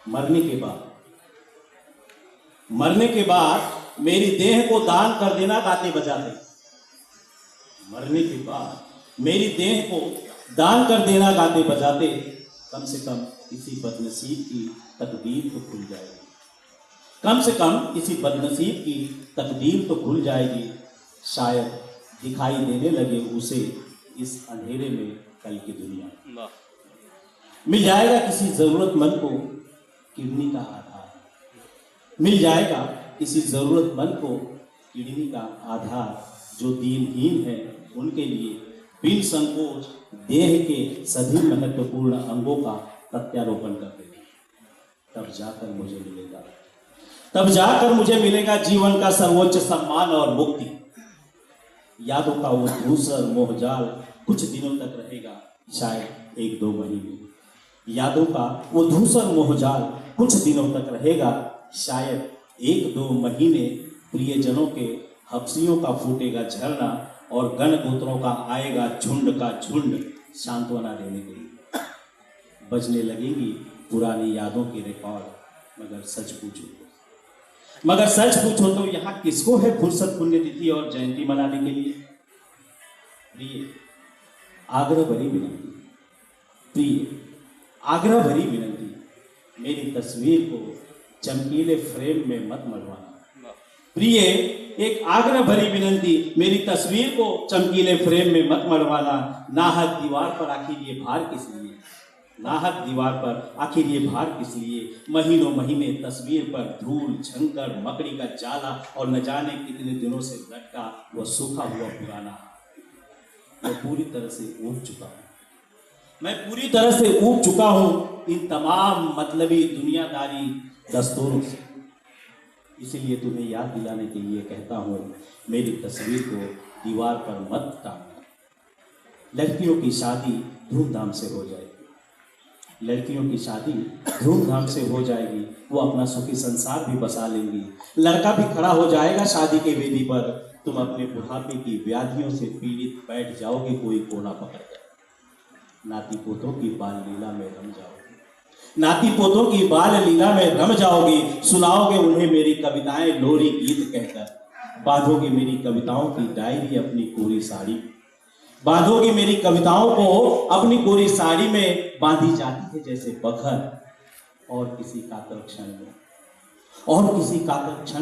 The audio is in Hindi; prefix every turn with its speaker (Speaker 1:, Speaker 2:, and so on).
Speaker 1: मरने के बाद मेरी देह को दान कर देना गाते बजाते। मरने के बाद मेरी देह को दान कर देना गाते बजाते। कम से कम किसी बदनसीब की तकदीर तो खुल जाएगी। कम से कम किसी बदनसीब की तकदीर तो खुल जाएगी। शायद दिखाई देने लगे उसे इस अंधेरे में कल की दुनिया। मिल जाएगा किसी जरूरतमंद को किडनी का आधार। मिल जाएगा किसी जरूरतमंद को किडनी का आधार। जो दीनहीन है उनके लिए बिन संकोच देह के सभी महत्वपूर्ण अंगों का प्रत्यारोपण कर देगा। तब जाकर मुझे मिलेगा जीवन का सर्वोच्च सम्मान और मुक्ति। यादों का वो धूसर मोहजाल कुछ दिनों तक रहेगा, शायद 1-2 महीने। यादों का वो धूसर मोहजाल कुछ दिनों तक रहेगा, शायद 1-2 महीने। प्रियजनों के हफ्सियों का फूटेगा झरना और गणगोत्रों का आएगा झुंड का झुंड सांत्वना देने के लिए। बजने लगेंगी पुरानी यादों के रिकॉर्ड। मगर सच पूछो तो यहाँ किसको है फुर्सत पुण्यतिथि और जयंती मनाने के लिए? प्रिय आग्रह भरी विनती, मेरी तस्वीर को चमकीले फ्रेम में मत मढ़वाना। प्रिय एक आग्रह भरी विनती, मेरी तस्वीर को चमकीले फ्रेम में मत मढ़वाना। नाहक दीवार पर आखिर ये भार किस लिए? महीनों महीने तस्वीर पर धूल झंकर मकड़ी का जाला और न जाने कितने दिनों से लटका वह सूखा हुआ पुराना। मैं पूरी तरह से ऊब चुका हूँ इन तमाम मतलबी दुनियादारी दस्तूरों से। इसीलिए तुम्हें याद दिलाने के लिए कहता हूँ, मेरी तस्वीर को दीवार पर मत टांगना। लड़कियों की शादी धूमधाम से हो जाएगी। वो अपना सुखी संसार भी बसा लेंगी। लड़का भी खड़ा हो जाएगा शादी के वेदी पर। तुम अपने बुढ़ापे की व्याधियों से पीड़ित बैठ जाओगे कोई कोना पकड़कर। नाती पोतों की बाल लीला में रम जाओगे। सुनाओगे उन्हें मेरी कविताएं लोरी गीत कहकर। बांधोगे मेरी कविताओं की डायरी अपनी कोरी साड़ी। मेरी कविताओं को अपनी कोरी साड़ी में बांधी जाती है जैसे बखर। और किसी कातर क्षण